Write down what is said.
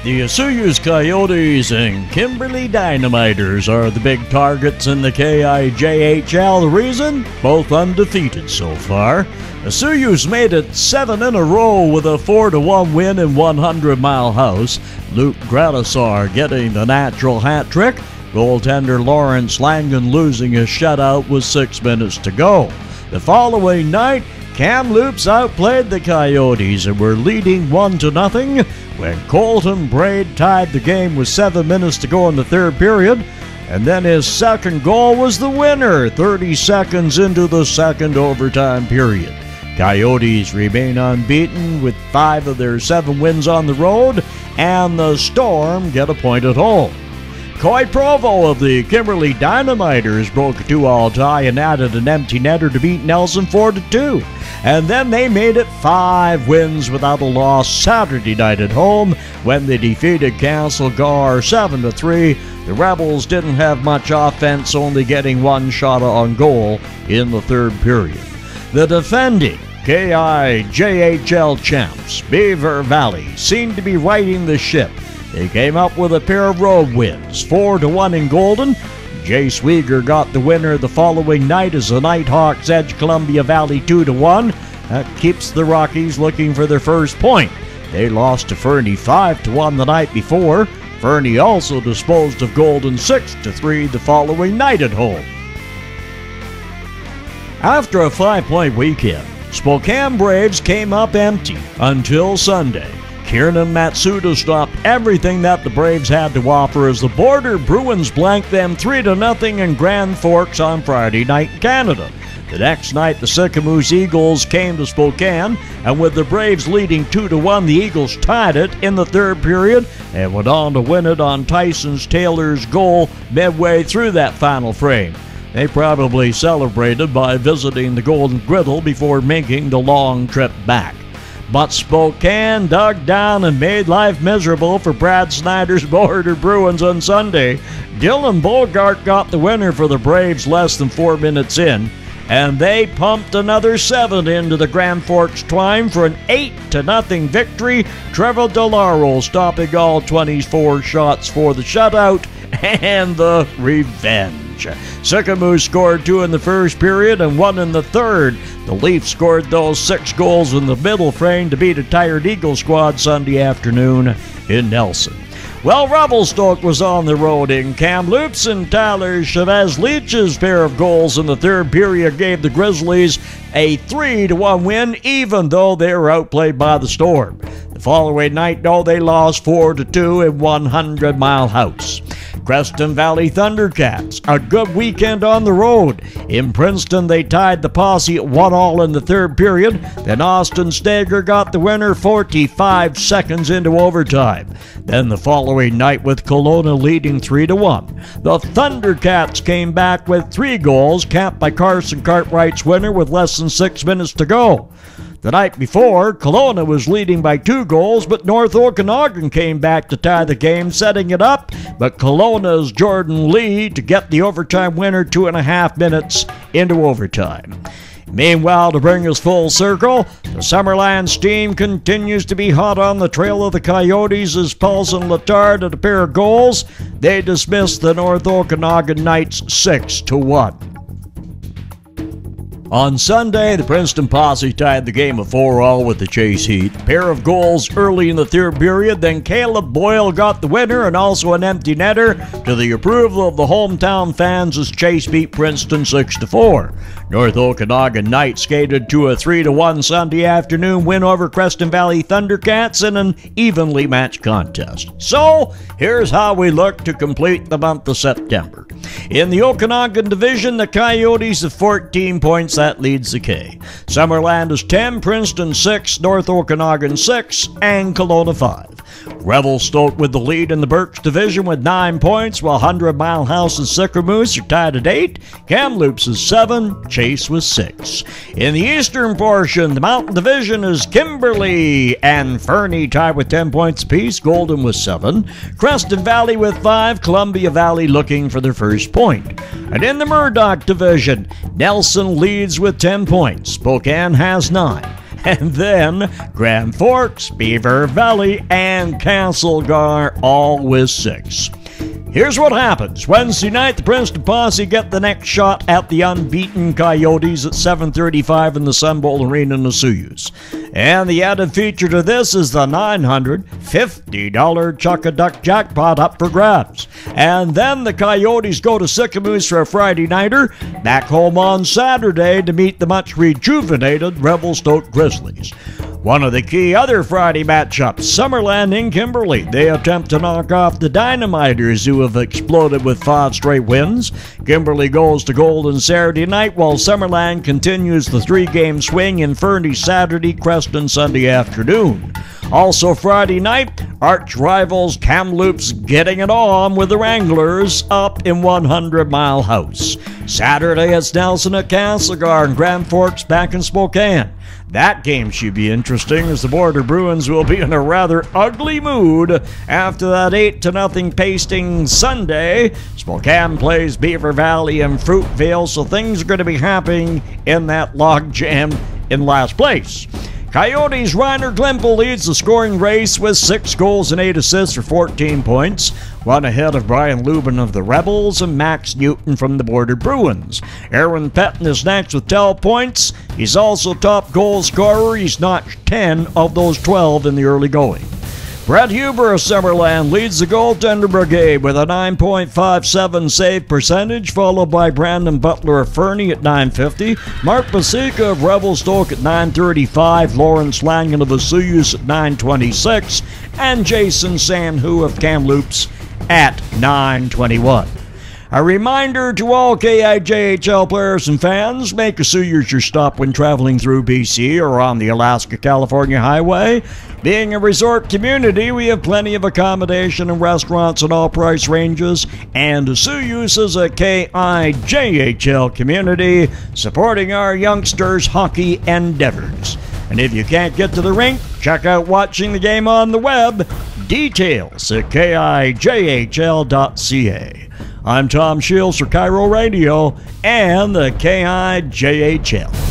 The Osuyus Coyotes and Kimberly Dynamiters are the big targets in the KIJHL. The reason? Both undefeated so far. Osuyus made it 7 in a row with a 4-1 win in 100 Mile House. Luke Gradisar getting the natural hat trick. Goaltender Lawrence Langen losing a shutout with 6 minutes to go. The following night, Kamloops outplayed the Coyotes and were leading 1-0 when Colton Braid tied the game with 7 minutes to go in the third period. And then his second goal was the winner 30 seconds into the second overtime period. Coyotes remain unbeaten with 5 of their 7 wins on the road, and the Storm get a point at home. Coy Provo of the Kimberly Dynamiters broke a 2-all tie and added an empty netter to beat Nelson 4-2. And then they made it 5 wins without a loss Saturday night at home when they defeated KIJHL 7-3. The Rebels didn't have much offense, only getting 1 shot on goal in the third period. The defending KIJHL champs, Beaver Valley, seemed to be righting the ship. They came up with a pair of road wins, 4-1 in Golden. Jay Swieger got the winner the following night as the Nighthawks edged Columbia Valley 2-1. That keeps the Rockies looking for their first point. They lost to Fernie 5-1 the night before. Fernie also disposed of Golden 6-3 the following night at home. After a 5-point weekend, Spokane Braves came up empty until Sunday. Kiernan Matsuda stopped everything that the Braves had to offer as the Border Bruins blanked them 3-0 in Grand Forks on Friday night in Canada. The next night, the Sycamoose Eagles came to Spokane, and with the Braves leading 2-1, the Eagles tied it in the third period and went on to win it on Tyson Taylor's goal midway through that final frame. They probably celebrated by visiting the Golden Griddle before making the long trip back. But Spokane dug down and made life miserable for Brad Snyder's Border Bruins on Sunday. Dylan Bogart got the winner for the Braves less than 4 minutes in, and they pumped another 7 into the Grand Forks Twine for an 8-0 victory. Trevor DeLauro stopping all 24 shots for the shutout and the revenge. Sycamoose scored 2 in the first period and 1 in the third. The Leafs scored those 6 goals in the middle frame to beat a tired Eagle squad Sunday afternoon in Nelson. Well, Revelstoke was on the road in Kamloops, and Tyler Chavez-Leach's pair of goals in the third period gave the Grizzlies a 3-1 win, even though they were outplayed by the Storm. The following night, though, they lost 4-2 in 100 Mile House. Creston Valley Thundercats, a good weekend on the road. In Princeton, they tied the Posse at 1-1 in the third period. Then Austin Stager got the winner 45 seconds into overtime. Then the following night, with Kelowna leading 3-1, the Thundercats came back with 3 goals, capped by Carson Cartwright's winner with less than 6 minutes to go. The night before, Kelowna was leading by 2 goals, but North Okanagan came back to tie the game, setting it up, but Kelowna's Jordan Lee to get the overtime winner 2.5 minutes into overtime. Meanwhile, to bring us full circle, the Summerland steam continues to be hot on the trail of the Coyotes as Paulson Letard at a pair of goals. They dismissed the North Okanagan Knights 6-1. On Sunday, the Princeton Posse tied the game of 4-4 with the Chase Heat. A pair of goals early in the third period, then Caleb Boyle got the winner and also an empty netter to the approval of the hometown fans as Chase beat Princeton 6-4. North Okanagan Knights skated to a 3-1 Sunday afternoon win over Creston Valley Thundercats in an evenly matched contest. So, here's how we look to complete the month of September. In the Okanagan Division, the Coyotes have 14 points. That leads the K. Summerland is 10, Princeton 6, North Okanagan 6, and Kelowna 5. Revelstoke with the lead in the Berks Division with 9 points, while 100 Mile House and Sycamoose are tied at 8. Kamloops is 7, Chase with 6. In the eastern portion, the Mountain Division is Kimberly and Fernie tied with 10 points apiece, Golden with 7. Creston Valley with 5, Columbia Valley looking for their first point. And in the Murdoch Division, Nelson leads with 10 points, Spokane has 9. And then Grand Forks, Beaver Valley, and Castlegar all with 6. Here's what happens. Wednesday night, the Princeton Posse get the next shot at the unbeaten Coyotes at 7:35 in the Sun Bowl Arena in Osoyoos. And the added feature to this is the $950 Chuck-a-Duck jackpot up for grabs. And then the Coyotes go to Sicamous for a Friday nighter, back home on Saturday to meet the much rejuvenated Revelstoke Grizzlies. One of the key other Friday matchups, Summerland in Kimberley. They attempt to knock off the Dynamiters, who have exploded with 5 straight wins. Kimberley goes to Golden Saturday night, while Summerland continues the 3-game swing in Fernie Saturday, Creston Sunday afternoon. Also Friday night, arch rivals Kamloops getting it on with the Wranglers up in 100 Mile House. Saturday it's Nelson at Castlegar and Grand Forks back in Spokane. That game should be interesting, as the Border Bruins will be in a rather ugly mood after that 8-0 pasting Sunday. Spokane plays Beaver Valley and Fruitvale, so things are going to be happening in that logjam in last place. Coyotes' Reiner Glimple leads the scoring race with 6 goals and 8 assists for 14 points, one ahead of Brian Lubin of the Rebels and Max Newton from the Border Bruins. Aaron Pettin is next with 12 points. He's also top goal scorer. He's notched 10 of those 12 in the early going. Brett Huber of Summerland leads the goaltender brigade with a 9.57 save percentage, followed by Brandon Butler of Fernie at 950, Mark Pasica of Revelstoke at 935, Lawrence Langan of Osoyoos at 926, and Jason Sanhu of Kamloops at 921. A reminder to all KIJHL players and fans, make Osoyoos your stop when traveling through BC or on the Alaska-California Highway. Being a resort community, we have plenty of accommodation and restaurants in all price ranges, and Osoyoos is a KIJHL community supporting our youngsters' hockey endeavors. And if you can't get to the rink, check out watching the game on the web. Details at KIJHL.ca. I'm Tom Shields for KIJHL Radio and the KIJHL.